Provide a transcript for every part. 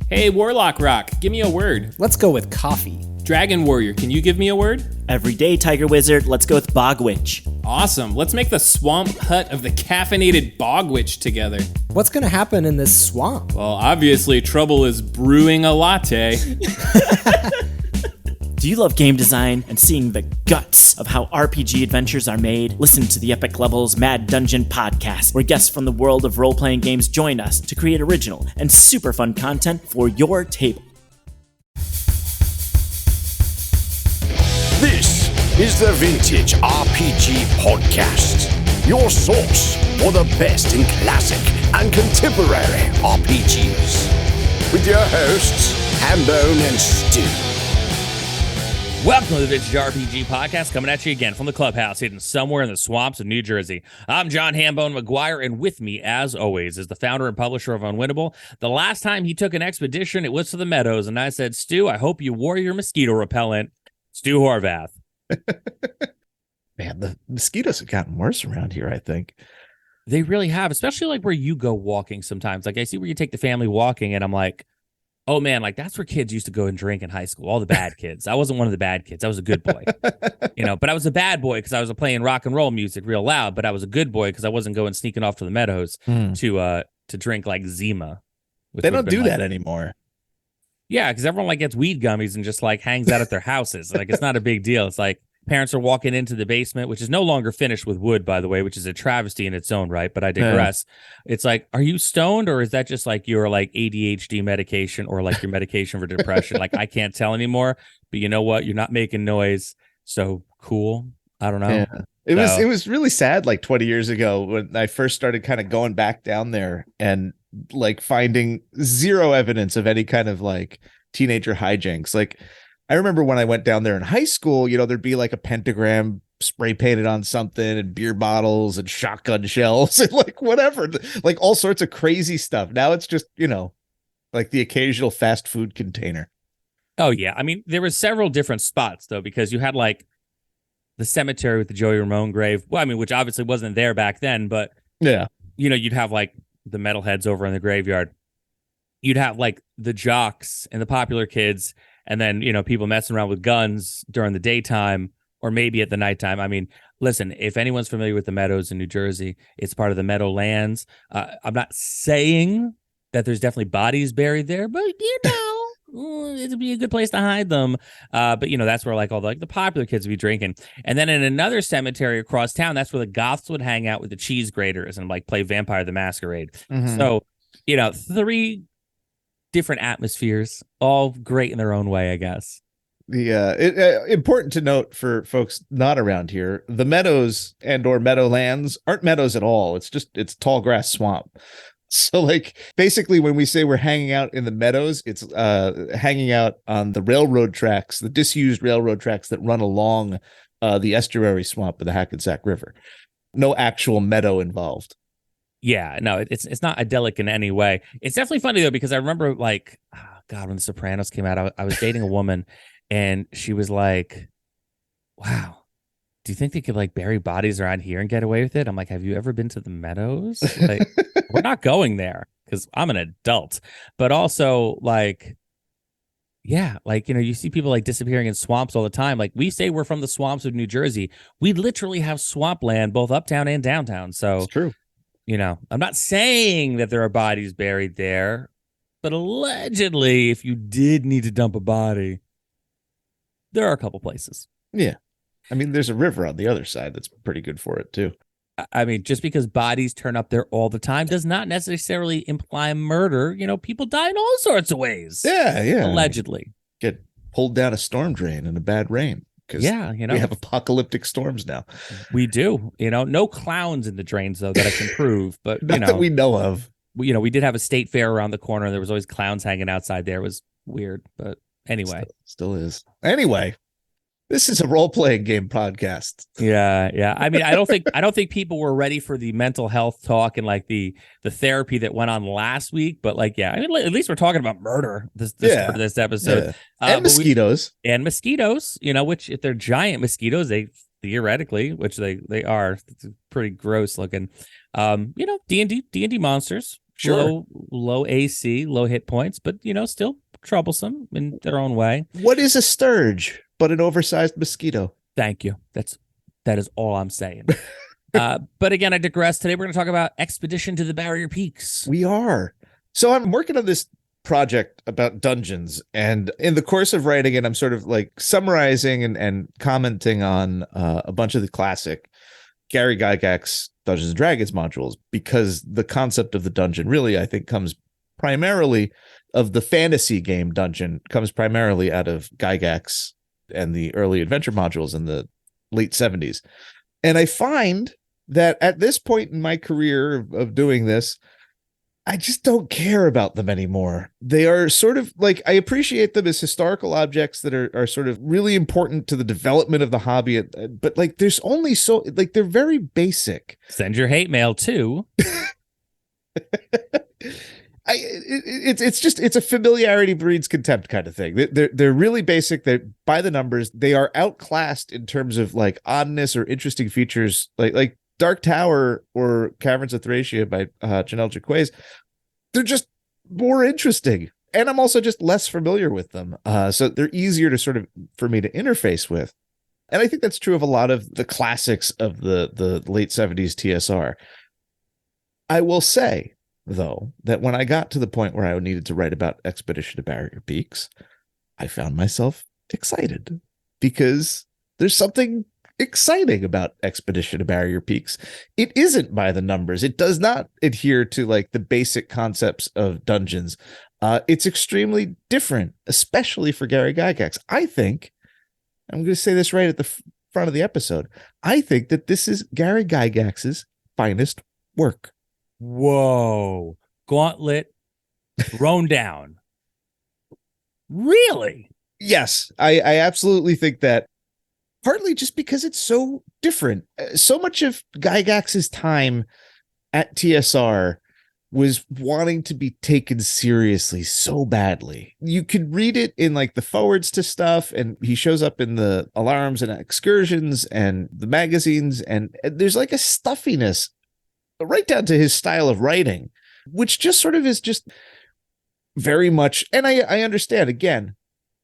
Hey, Warlock Rock, give me a word. Let's go with coffee. Dragon Warrior, can you give me a word? Everyday Tiger Wizard, let's go with Bog Witch. Awesome, let's make the swamp hut of the caffeinated Bog Witch together. What's gonna happen in this swamp? Well, obviously, trouble is brewing a latte. Do you love game design and seeing the guts of how RPG adventures are made? Listen to the Epic Levels Mad Dungeon podcast, where guests from the world of role-playing games join us to create original and super fun content for your table. This is the Vintage RPG Podcast, your source for the best in classic and contemporary RPGs. With your hosts, Hambone and Stu. Welcome to the Vintage RPG Podcast, coming at you again from the clubhouse hidden somewhere in the swamps of New Jersey. I'm John Hambone McGuire, and with me, as always, is the founder and publisher of Unwinnable. The last time he took an expedition, it was to the Meadows, and I said, Stu, I hope you wore your mosquito repellent. Stu Horvath. Man, the mosquitoes have gotten worse around here, I think. They really have, especially like where you go walking sometimes. Like I see where you take the family walking, and I'm like, oh man, like that's where kids used to go and drink in high school. All the bad kids. I wasn't one of the bad kids. I was a good boy, but I was a bad boy because I was playing rock and roll music real loud. But I was a good boy because I wasn't going sneaking off to the Meadows to drink like Zima. They don't do that anymore. Yeah, because everyone like gets weed gummies and just like hangs out at their houses. Like it's not a big deal. It's like parents are walking into the basement, which is no longer finished with wood, by the way, which is a travesty in its own right. But I digress. Yeah. It's like, are you stoned, or is that just like your like ADHD medication or like your medication for depression? Like I can't tell anymore. But you know what? You're not making noise. So cool. I don't know. Yeah. It was really sad like 20 years ago when I first started kind of going back down there and like finding zero evidence of any kind of like teenager hijinks. Like I remember when I went down there in high school, there'd be like a pentagram spray painted on something and beer bottles and shotgun shells and like whatever, like all sorts of crazy stuff. Now it's just, like the occasional fast food container. Oh yeah. I mean, there were several different spots though, because you had like the cemetery with the Joey Ramone grave. Well, I mean, which obviously wasn't there back then, but yeah, you'd have like the metalheads over in the graveyard. You'd have like the jocks and the popular kids, and then, people messing around with guns during the daytime or maybe at the nighttime. I mean, listen, if anyone's familiar with the Meadows in New Jersey, it's part of the Meadowlands. I'm not saying that there's definitely bodies buried there, but, it'd be a good place to hide them. But, that's where like all the popular kids would be drinking. And then in another cemetery across town, that's where the goths would hang out with the cheese graters and like play Vampire the Masquerade. Mm-hmm. So, 3 different atmospheres, all great in their own way, I guess. Important to note for folks not around here, the Meadows and or Meadowlands aren't meadows at all. It's tall grass swamp. So like basically when we say we're hanging out in the Meadows, it's hanging out on the railroad tracks, the disused railroad tracks that run along the estuary swamp of the Hackensack River. No actual meadow involved. Yeah, no, it's not idyllic in any way. It's definitely funny though, because I remember like, oh God, when The Sopranos came out, I was dating a woman and she was like, wow, do you think they could like bury bodies around here and get away with it? I'm like, have you ever been to the Meadows? Like, we're not going there because I'm an adult. But also like, yeah, like, you see people like disappearing in swamps all the time. Like we say we're from the swamps of New Jersey. We literally have swampland both uptown and downtown. So it's true. I'm not saying that there are bodies buried there, but allegedly, if you did need to dump a body, there are a couple places. Yeah. I mean, there's a river on the other side that's pretty good for it, too. I mean, just because bodies turn up there all the time does not necessarily imply murder. People die in all sorts of ways. Yeah. Allegedly. Get pulled down a storm drain in a bad rain. We have apocalyptic storms now. We do, no clowns in the drains though that I can prove, but that we know of. We did have a state fair around the corner. And there was always clowns hanging outside there. It was weird, but anyway, still is. Anyway, this is a role-playing game podcast. Yeah. I mean, I don't think people were ready for the mental health talk and like the therapy that went on last week. But like, yeah, I mean, at least we're talking about murder this episode. Yeah. And mosquitoes. Which if they're giant mosquitoes, they theoretically, which they are, it's pretty gross looking. D&D monsters. low AC, low hit points, but still troublesome in their own way. What is a sturge but an oversized mosquito? Thank you. That is all I'm saying. But again, I digress. Today we're going to talk about Expedition to the Barrier Peaks. We are. So I'm working on this project about dungeons, and in the course of writing it, I'm sort of like summarizing and commenting on a bunch of the classic Gary Gygax Dungeons and Dragons modules, because the concept of the dungeon really, I think, comes primarily of the fantasy game dungeon, comes primarily out of Gygax and the early adventure modules in the late 70s. And I find that at this point in my career of doing this, I just don't care about them anymore. They are sort of like, I appreciate them as historical objects that are sort of really important to the development of the hobby, but like there's only so, like, they're very basic. Send your hate mail too. It's a familiarity breeds contempt kind of thing. They're really basic. They're by the numbers. They are outclassed in terms of like oddness or interesting features, like Dark Tower or Caverns of Thracia by Janelle Jacquez. They're just more interesting, and I'm also just less familiar with them. So they're easier to sort of for me to interface with, and I think that's true of a lot of the classics of the late 70s TSR. I will say, though, that when I got to the point where I needed to write about Expedition to Barrier Peaks, I found myself excited, because there's something exciting about Expedition to Barrier Peaks. It isn't by the numbers. It does not adhere to like the basic concepts of dungeons. It's extremely different, especially for Gary Gygax. I think, I'm going to say this right at the front of the episode, I think that this is Gary Gygax's finest work. Whoa. Gauntlet thrown down. Really? Yes, I absolutely think that, partly just because it's so different. So much of Gygax's time at TSR was wanting to be taken seriously so badly. You could read it in like the forwards to stuff, and he shows up in the alarms and excursions and the magazines, and there's like a stuffiness right down to his style of writing, which just sort of is just very much, and I understand, again,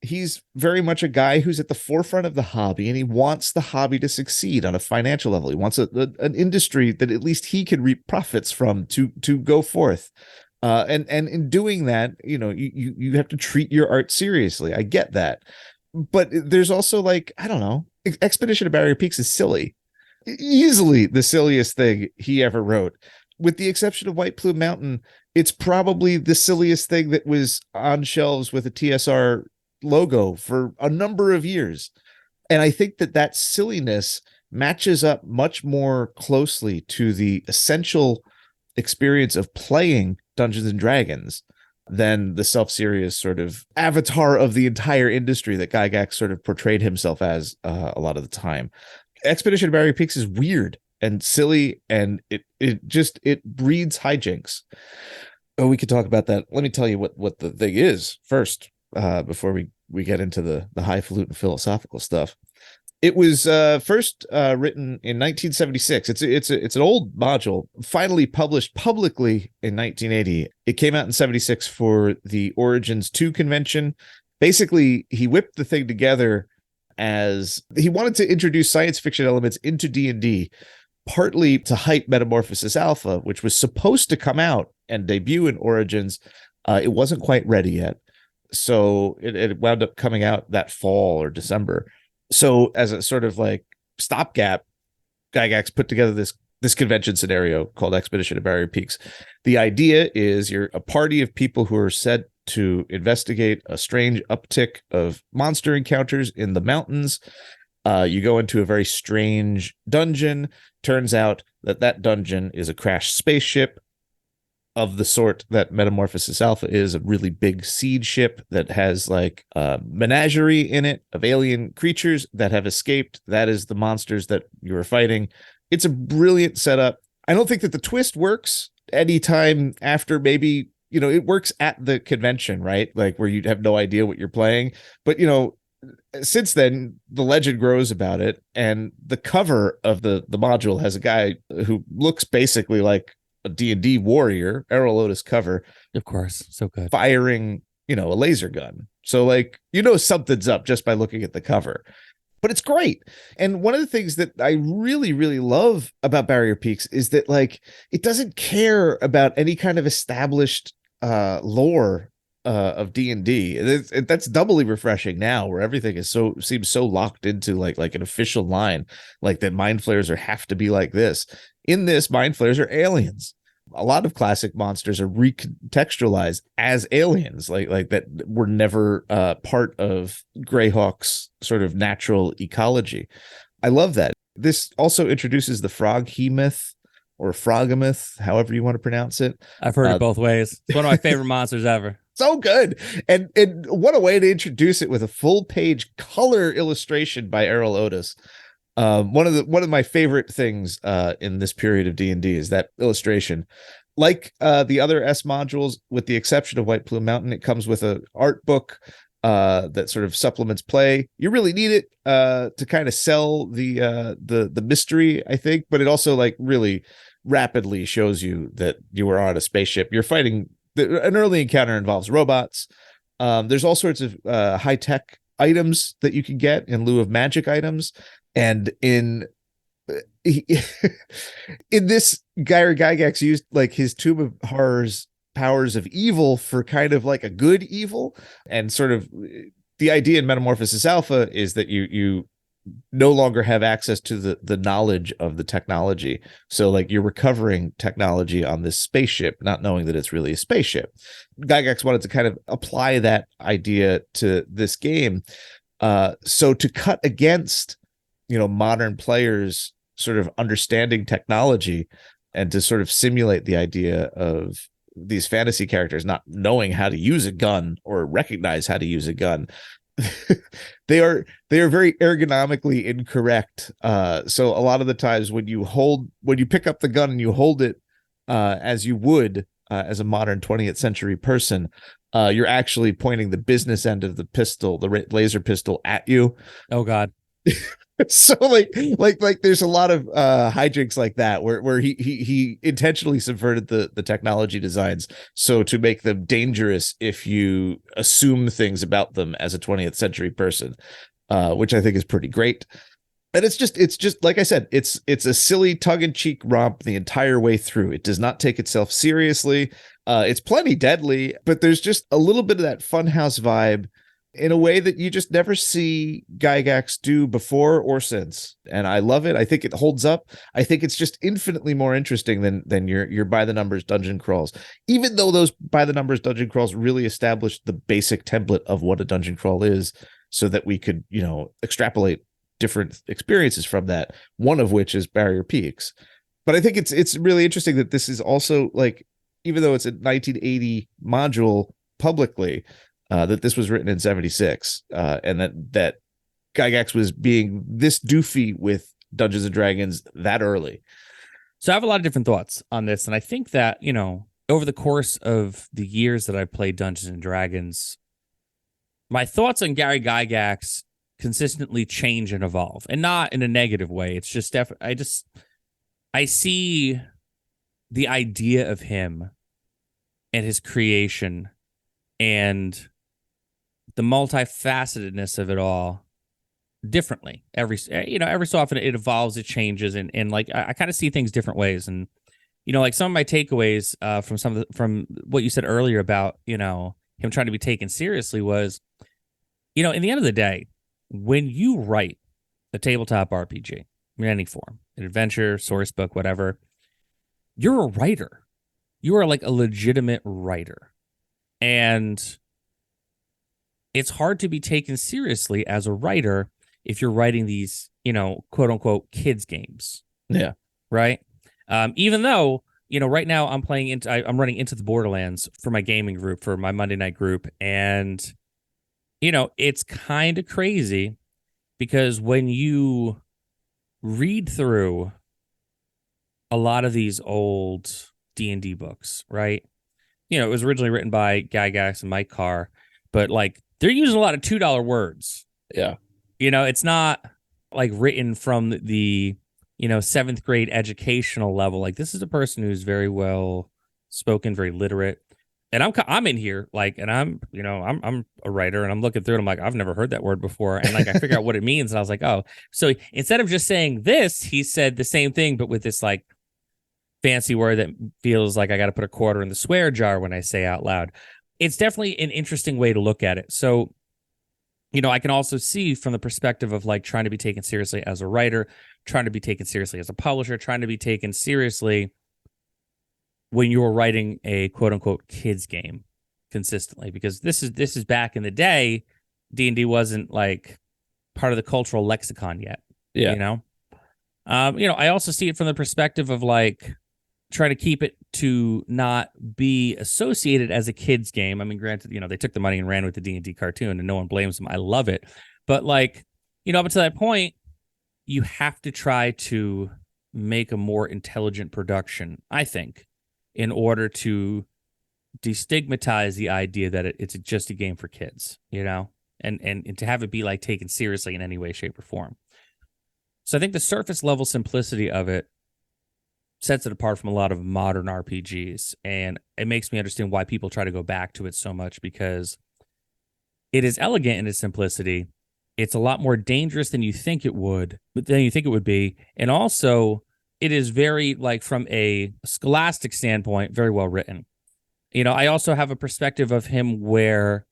he's very much a guy who's at the forefront of the hobby, and he wants the hobby to succeed on a financial level. He wants an industry that at least he can reap profits from to go forth. And in doing that, you have to treat your art seriously. I get that. But there's also like, I don't know, Expedition to Barrier Peaks is silly. Easily the silliest thing he ever wrote. With the exception of White Plume Mountain, it's probably the silliest thing that was on shelves with a TSR logo for a number of years. And I think that silliness matches up much more closely to the essential experience of playing Dungeons and Dragons than the self-serious sort of avatar of the entire industry that Gygax sort of portrayed himself as a lot of the time. Expedition to Barrier Peaks is weird and silly, and it breeds hijinks. Oh, we could talk about that. Let me tell you what the thing is first, before we get into the highfalutin philosophical stuff. It was first written in 1976. It's an old module, finally published publicly in 1980. It came out in 76 for the Origins 2 convention. Basically, he whipped the thing together as he wanted to introduce science fiction elements into D&D, partly to hype Metamorphosis Alpha, which was supposed to come out and debut in Origins. It wasn't quite ready yet. So it wound up coming out that fall or December. So as a sort of like stopgap, Gygax put together this convention scenario called Expedition to Barrier Peaks. The idea is you're a party of people who are set to investigate a strange uptick of monster encounters in the mountains. You go into a very strange dungeon. Turns out that dungeon is a crashed spaceship of the sort that Metamorphosis Alpha is, a really big seed ship that has like a menagerie in it of alien creatures that have escaped. That is the monsters that you are fighting. It's a brilliant setup. I don't think that the twist works anytime after, maybe, it works at the convention, right? Like where you'd have no idea what you're playing. But, since then, the legend grows about it. And the cover of the module has a guy who looks basically like a D&D warrior, Errol Otis cover, Of course. So good. firing, a laser gun. So like, something's up just by looking at the cover. But it's great. And one of the things that I really, really love about Barrier Peaks is that like it doesn't care about any kind of established lore of D&D. That's doubly refreshing now, where everything is seems so locked into like an official line, like that mind flayers have to be like this. In this, mind flayers are aliens. A lot of classic monsters are recontextualized as aliens, like that were never part of Greyhawk's sort of natural ecology. I love that. This also introduces the frog-he-myth or frogamyth, however you want to pronounce it. I've heard it both ways. It's one of my favorite monsters ever. So good. And what a way to introduce it with a full page color illustration by Errol Otis. One of my favorite things in this period of D&D is that illustration. Like the other S modules, with the exception of White Plume Mountain, it comes with an art book that sort of supplements play. You really need it to kind of sell the mystery, I think, but it also like really rapidly shows you that you are on a spaceship. You're fighting. An early encounter involves robots. There's all sorts of high-tech items that you can get in lieu of magic items. And in this, Gary Gygax used like his Tomb of Horrors powers of evil for kind of like a good evil. And sort of the idea in Metamorphosis Alpha is that you no longer have access to the knowledge of the technology. So like you're recovering technology on this spaceship, not knowing that it's really a spaceship. Gygax wanted to kind of apply that idea to this game. So to cut against, modern players sort of understanding technology and to sort of simulate the idea of these fantasy characters not knowing how to use a gun or recognize how to use a gun. they are very ergonomically incorrect. So a lot of the times when you pick up the gun and you hold it as you would as a modern 20th century person, you're actually pointing the business end of the pistol, the laser pistol, at you. Oh God. So like there's a lot of hijinks like that where he intentionally subverted the technology designs so to make them dangerous if you assume things about them as a 20th century person, which I think is pretty great. And it's just like I said, it's a silly tongue-in-cheek romp the entire way through. It does not take itself seriously. It's plenty deadly, but there's just a little bit of that funhouse vibe in a way that you just never see Gygax do before or since. And I love it. I think it holds up. I think it's just infinitely more interesting than your by the numbers dungeon crawls, even though those by the numbers dungeon crawls really established the basic template of what a dungeon crawl is so that we could, extrapolate different experiences from that, one of which is Barrier Peaks. But I think it's really interesting that this is also like, even though it's a 1980 module publicly, that this was written in 76, and that Gygax was being this doofy with Dungeons and Dragons that early. So I have a lot of different thoughts on this, and I think that, over the course of the years that I've played Dungeons and Dragons, my thoughts on Gary Gygax consistently change and evolve, and not in a negative way. It's just I see the idea of him and his creation and the multifacetedness of it all differently. Every so often it evolves, it changes, and like I kind of see things different ways. And like some of my takeaways from what you said earlier about him trying to be taken seriously was, in the end of the day, when you write a tabletop RPG in any form, an adventure, source book, whatever, you're a writer. You are like a legitimate writer. And it's hard to be taken seriously as a writer if you're writing these, quote unquote kids games. Yeah. Right. Even though, right now I'm running Into the Borderlands for my gaming group, for my Monday night group. And, it's kind of crazy because when you read through a lot of these old D&D books, right? It was originally written by Gygax and Mike Carr, but like they're using a lot of $2 words. Yeah. It's not like written from the seventh grade educational level. Like, this is a person who's very well spoken, very literate. And I'm in here, like, and I'm a writer, and I'm looking through it. I'm like, I've never heard that word before. And like, I figure out what it means. And I was like, oh, so instead of just saying this, he said the same thing, but with this like fancy word that feels like I got to put a quarter in the swear jar when I say out loud. It's definitely an interesting way to look at it. So, I can also see from the perspective of like trying to be taken seriously as a writer, trying to be taken seriously as a publisher, trying to be taken seriously when you're writing a quote unquote kids game consistently, because this is back in the day, D&D wasn't like part of the cultural lexicon yet. Yeah. I also see it from the perspective of like trying to keep it to not be associated as a kid's game. I mean, granted, they took the money and ran with the D&D cartoon, and no one blames them. I love it. But like, up to that point, you have to try to make a more intelligent production, I think, in order to destigmatize the idea that it's just a game for kids, and to have it be like taken seriously in any way, shape, or form. So I think the surface level simplicity of it sets it apart from a lot of modern RPGs, and it makes me understand why people try to go back to it so much, because it is elegant in its simplicity. It's a lot more dangerous than you think it would be, and also it is very, like, from a scholastic standpoint, very well written. I also have a perspective of him where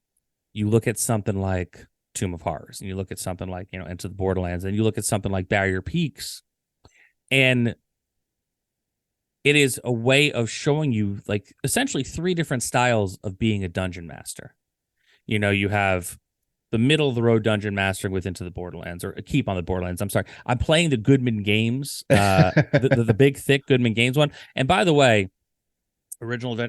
you look at something like Tomb of Horrors, and you look at something like, Into the Borderlands, and you look at something like Barrier Peaks, and it is a way of showing you, like, essentially three different styles of being a dungeon master. You have the middle of the road dungeon mastering with Into the Borderlands, or Keep on the Borderlands. I'm sorry. I'm playing the Goodman Games, the big, thick Goodman Games one. And by the way, original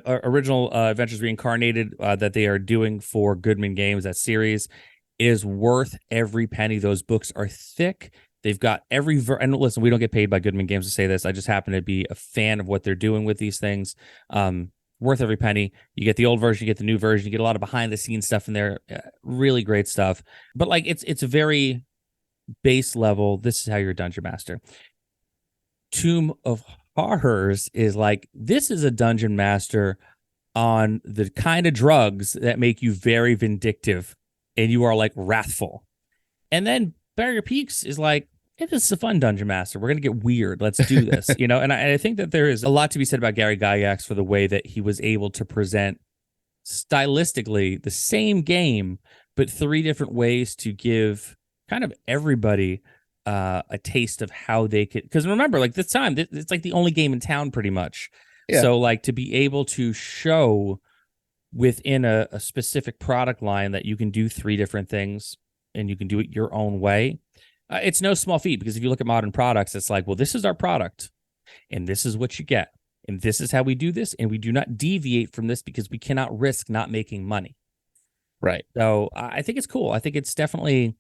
Adventures Reincarnated that they are doing for Goodman Games, that series, is worth every penny. Those books are thick. They've got every and listen, we don't get paid by Goodman Games to say this. I just happen to be a fan of what they're doing with these things. Worth every penny. You get the old version, you get the new version, you get a lot of behind the scenes stuff in there. Really great stuff. But like, it's a very base level. This is how you're a dungeon master. Tomb of Horrors is like, this is a dungeon master on the kind of drugs that make you very vindictive, and you are like wrathful. And then Barrier Peaks is like, hey, this is a fun dungeon master. We're going to get weird. Let's do this, And I think that there is a lot to be said about Gary Gygax for the way that he was able to present stylistically the same game, but three different ways to give kind of everybody a taste of how they could. Because remember, like, this time, it's like the only game in town pretty much. Yeah. So like, to be able to show within a specific product line that you can do three different things and you can do it your own way. It's no small feat, because if you look at modern products, it's like, well, this is our product and this is what you get. And this is how we do this. And we do not deviate from this because we cannot risk not making money. Right. So I think it's cool. I think it's definitely,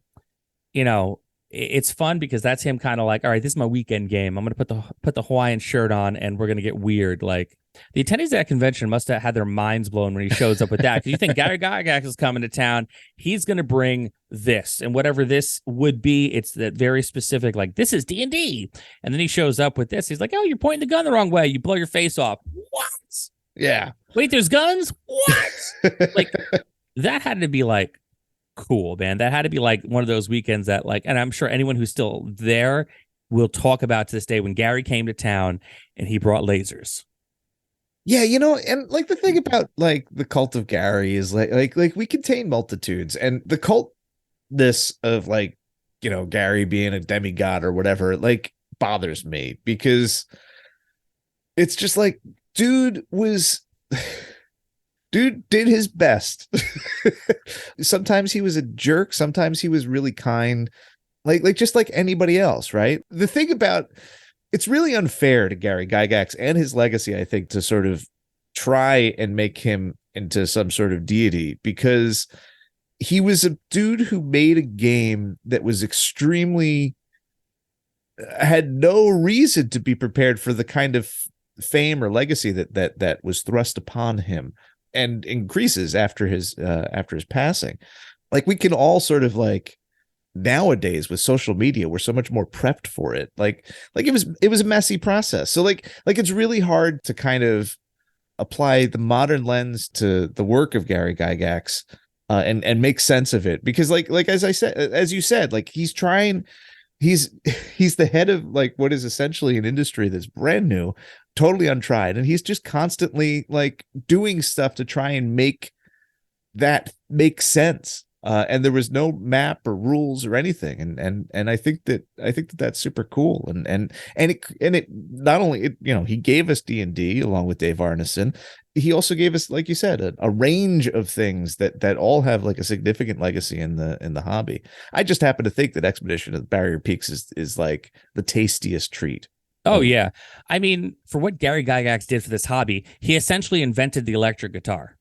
it's fun, because that's him kind of like, all right, this is my weekend game. I'm going to put the Hawaiian shirt on and we're going to get weird. Like, the attendees at that convention must have had their minds blown when he shows up with that. Because you think Gary Gygax is coming to town, he's going to bring this, and whatever this would be, it's that very specific, like, this is D&D. And then he shows up with this. He's like, oh, you're pointing the gun the wrong way. You blow your face off. What? Yeah. Wait, there's guns? What? Like, that had to be like cool, man. That had to be like one of those weekends that, like, and I'm sure anyone who's still there will talk about to this day when Gary came to town and he brought lasers. Yeah, and like, the thing about like the cult of Gary is like we contain multitudes, and the cultness of, like, Gary being a demigod or whatever, like, bothers me, because it's just like, dude did his best. Sometimes he was a jerk, sometimes he was really kind, like just like anybody else, right? The thing about, it's really unfair to Gary Gygax and his legacy, I think, to sort of try and make him into some sort of deity, because he was a dude who made a game that was extremely, had no reason to be prepared for the kind of fame or legacy that was thrust upon him, and increases after his passing. Like, we can all sort of like nowadays with social media, we're so much more prepped for it. Like it was a messy process. So like it's really hard to kind of apply the modern lens to the work of Gary Gygax and make sense of it, because like as you said, like he's the head of like what is essentially an industry that's brand new, totally untried, and he's just constantly like doing stuff to try and make that make sense. And there was no map or rules or anything, and I think that that's super cool, and it not only he gave us D&D along with Dave Arneson, he also gave us, like you said, a range of things that all have like a significant legacy in the hobby. I just happen to think that Expedition of the Barrier Peaks is like the tastiest treat. Oh yeah, I mean, for what Gary Gygax did for this hobby, he essentially invented the electric guitar,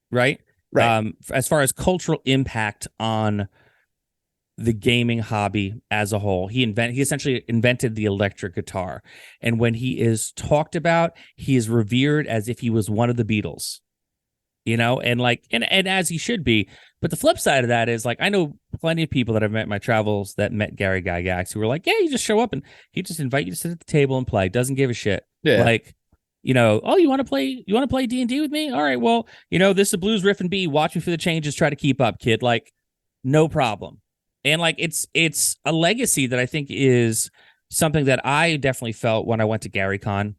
right? Right. As far as cultural impact on the gaming hobby as a whole, he essentially invented the electric guitar. And when he is talked about, he is revered as if he was one of the Beatles, and as he should be. But the flip side of that is, like, I know plenty of people that I've met in my travels that met Gary Gygax who were like, yeah, you just show up and he just invite you to sit at the table and play. Doesn't give a shit. Yeah. Like, oh, you want to play D&D with me? All right, well, this is a blues riff and B. Watch me for the changes. Try to keep up, kid. Like, no problem. And like, it's a legacy that I think is something that I definitely felt when I went to GaryCon,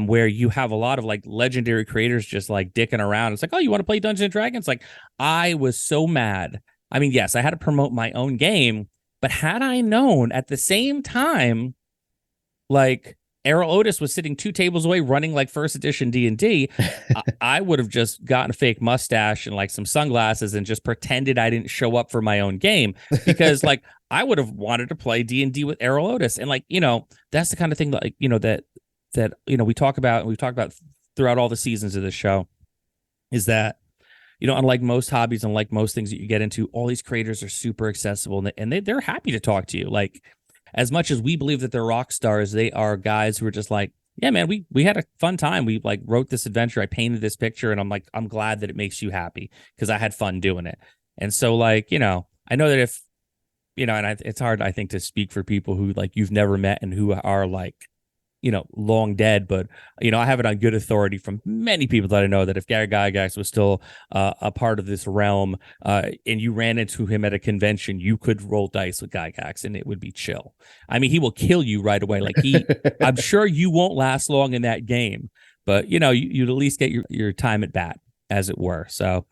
where you have a lot of like legendary creators just like dicking around. It's like, oh, you want to play Dungeons and Dragons? Like, I was so mad. I mean, yes, I had to promote my own game, but had I known at the same time, like, Errol Otis was sitting 2 tables away running like first edition D&D, I would have just gotten a fake mustache and like some sunglasses and just pretended I didn't show up for my own game, because like I would have wanted to play D&D with Errol Otis. And like, that's the kind of thing that, like, that we talk about, and we've talked about throughout all the seasons of this show, is that, unlike most hobbies and like most things that you get into, all these creators are super accessible, and they're happy to talk to you. Like, as much as we believe that they're rock stars, they are guys who are just like, yeah, man, we had a fun time. We like wrote this adventure. I painted this picture, and I'm glad that it makes you happy because I had fun doing it. And so, like, I know that if, it's hard, I think, to speak for people who like you've never met and who are like, long dead, but I have it on good authority from many people that I know that if Gary Gygax was still a part of this realm, and you ran into him at a convention, you could roll dice with Gygax and it would be chill. I mean, he will kill you right away. Like I'm sure you won't last long in that game, but you'd at least get your time at bat, as it were. So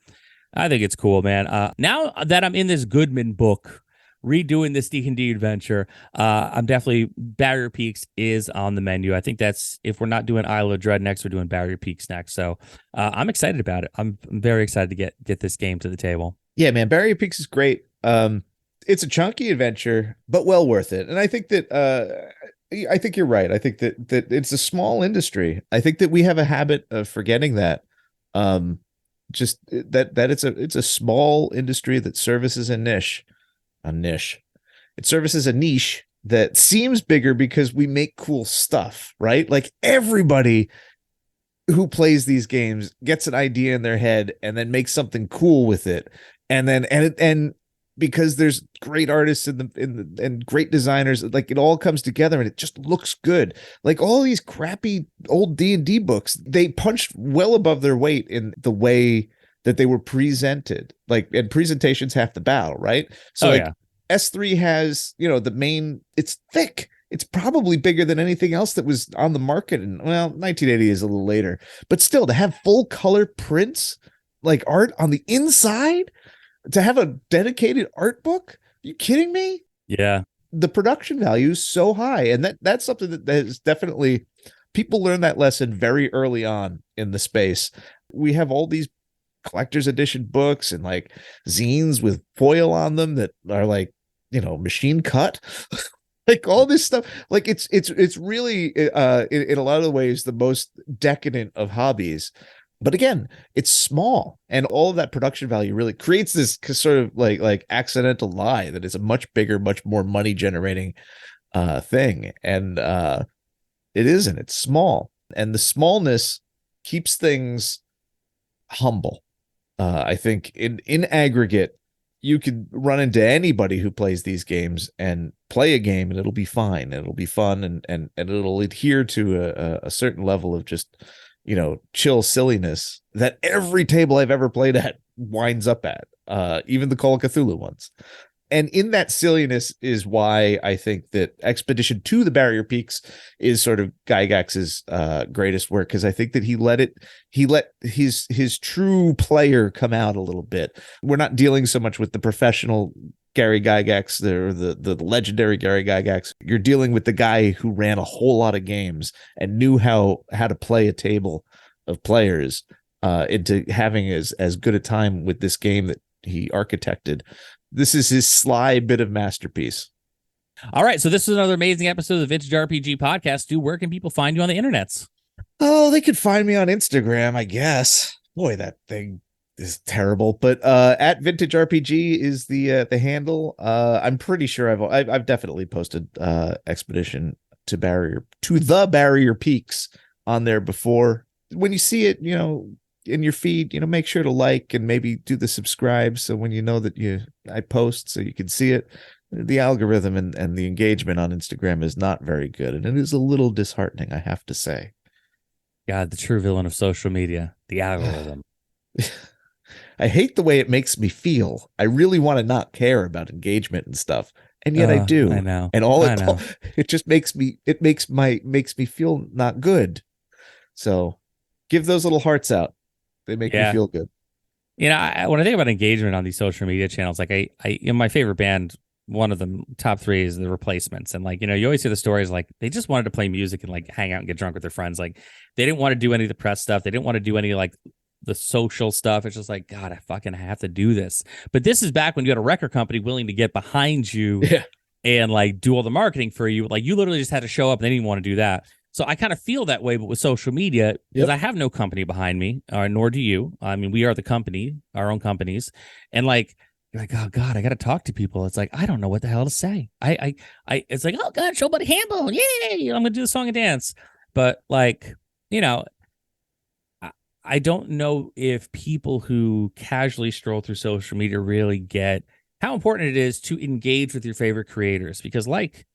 I think it's cool, man. Now that I'm in this Goodman book, redoing this D&D adventure, I'm definitely, Barrier Peaks is on the menu. I think that's, if we're not doing Isle of Dread next, we're doing Barrier Peaks next. So I'm excited about it. I'm very excited to get this game to the table. Yeah, man, Barrier Peaks is great. It's a chunky adventure, but well worth it. And I think that I think you're right. I think that it's a small industry. I think that we have a habit of forgetting that. Just that it's a small industry that services a niche. It services a niche that seems bigger because we make cool stuff, right? Like everybody who plays these games gets an idea in their head and then makes something cool with it. And because there's great artists and great designers, like it all comes together and it just looks good. Like all these crappy old D&D books, they punched well above their weight in the way that they were presented, like, and presentation's half the battle, right? So like, yeah. S3 has, the main, it's thick. It's probably bigger than anything else that was on the market. And 1980 is a little later, but still, to have full color prints, like art on the inside, to have a dedicated art book. Are you kidding me? Yeah. The production value is so high. And that's something that is definitely, people learn that lesson very early on in the space. We have all these collector's edition books and like zines with foil on them that are like, machine cut. Like all this stuff, like it's really in a lot of the ways the most decadent of hobbies. But again, it's small, and all of that production value really creates this sort of like accidental lie that it's a much bigger, much more money generating thing. And it isn't. It's small, and the smallness keeps things humble. I think in aggregate, you could run into anybody who plays these games and play a game, and it'll be fine. It'll be fun, and it'll adhere to a certain level of just, chill silliness that every table I've ever played at winds up at, even the Call of Cthulhu ones. And in that silliness is why I think that Expedition to the Barrier Peaks is sort of Gygax's greatest work, because I think that he let his true player come out a little bit. We're not dealing so much with the professional Gary Gygax, the legendary Gary Gygax. You're dealing with the guy who ran a whole lot of games and knew how to play a table of players into having as good a time with this game that he architected. This is his sly bit of masterpiece. All right, so this is another amazing episode of the Vintage RPG Podcast. Stu, where can people find you on the internets? Oh, they could find me on Instagram, I guess. Boy, that thing is terrible. But at Vintage RPG is the handle. I'm pretty sure I've definitely posted Expedition to the Barrier Peaks on there before. When you see it, in your feed, make sure to like and maybe do the subscribe, so when you know that I post, so you can see it. The algorithm and the engagement on Instagram is not very good, and it is a little disheartening, I have to say. God, the true villain of social media, the algorithm. I hate the way it makes me feel. I really want to not care about engagement and stuff, and yet I do. I know. And it just makes me feel not good. So give those little hearts out. They make me feel good. When I think about engagement on these social media channels, like my favorite band, one of them, top 3 is the Replacements. And you always hear the stories like they just wanted to play music and hang out and get drunk with their friends. Like they didn't want to do any of the press stuff. They didn't want to do any the social stuff. It's just like, God, I fucking have to do this. But this is back when you had a record company willing to get behind you and do all the marketing for you. Like you literally just had to show up and they didn't want to do that. So I kind of feel that way, but with social media, because I have no company behind me, nor do you. I mean, we are the company, our own companies. And you're like, oh God, I got to talk to people. It's like, I don't know what the hell to say. It's like, oh God, show buddy Hambo. Yay. I'm going to do the song and dance. But I don't know if people who casually stroll through social media really get how important it is to engage with your favorite creators. Because like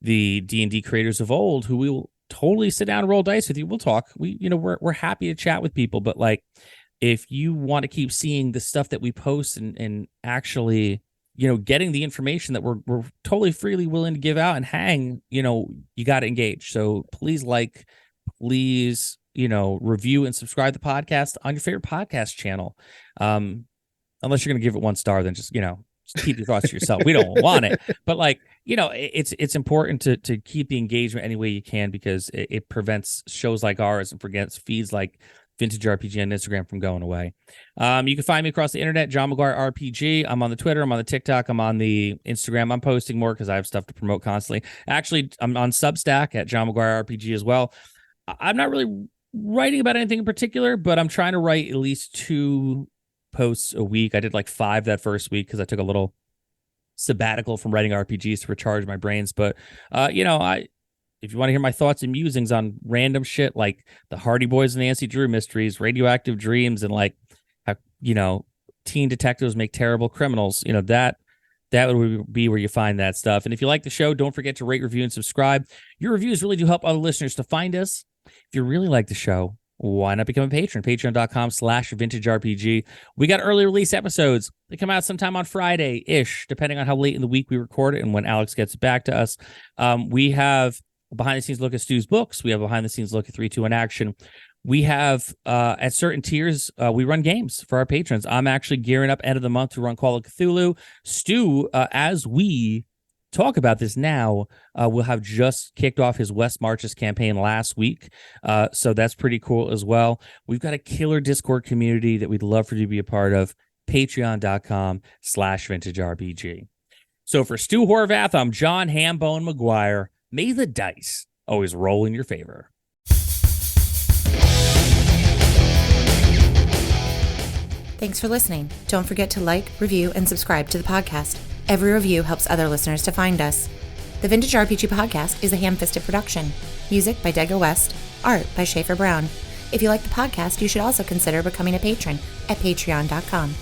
the D&D creators of old, who we will totally sit down and roll dice with you, we'll talk. We're happy to chat with people, but if you want to keep seeing the stuff that we post and actually, getting the information that we're totally freely willing to give out and hang, you got to engage. So please review and subscribe to the podcast on your favorite podcast channel. Unless you're going to give it 1 star, then just keep your thoughts to yourself. We don't want it, but it's important to keep the engagement any way you can, because it prevents shows like ours and prevents feeds like Vintage RPG on Instagram from going away. You can find me across the internet, John McGuire RPG. I'm on the Twitter, I'm on the TikTok, I'm on the Instagram. I'm posting more because I have stuff to promote constantly. Actually, I'm on Substack at John McGuire RPG as well. I'm not really writing about anything in particular, but I'm trying to write at least 2 posts a week. I did 5 that first week because I took a little sabbatical from writing RPGs to recharge my brains. But if you want to hear my thoughts and musings on random shit like the Hardy Boys and Nancy Drew mysteries, radioactive dreams, and how teen detectives make terrible criminals, that would be where you find that stuff. And if you like the show, don't forget to rate, review, and subscribe. Your reviews really do help other listeners to find us. If you really like the show, why not become a patron? Patreon.com/vintagerpg. We got early release episodes. They come out sometime on Friday-ish, depending on how late in the week we record it and when Alex gets back to us. We have a behind-the-scenes look at Stu's books. We have a behind-the-scenes look at 3-2-1 action. We have, at certain tiers, we run games for our patrons. I'm actually gearing up end of the month to run Call of Cthulhu. Stu, as we talk about this now, will have just kicked off his West Marches campaign last week. So that's pretty cool as well. We've got a killer Discord community that we'd love for you to be a part of. Patreon.com/vintagerpg. So for Stu Horvath, I'm John Hambone McGuire. May the dice always roll in your favor. Thanks for listening. Don't forget to like, review, and subscribe to the podcast. Every review helps other listeners to find us. The Vintage RPG Podcast is a ham-fisted production. Music by Dega West. Art by Schaefer Brown. If you like the podcast, you should also consider becoming a patron at patreon.com.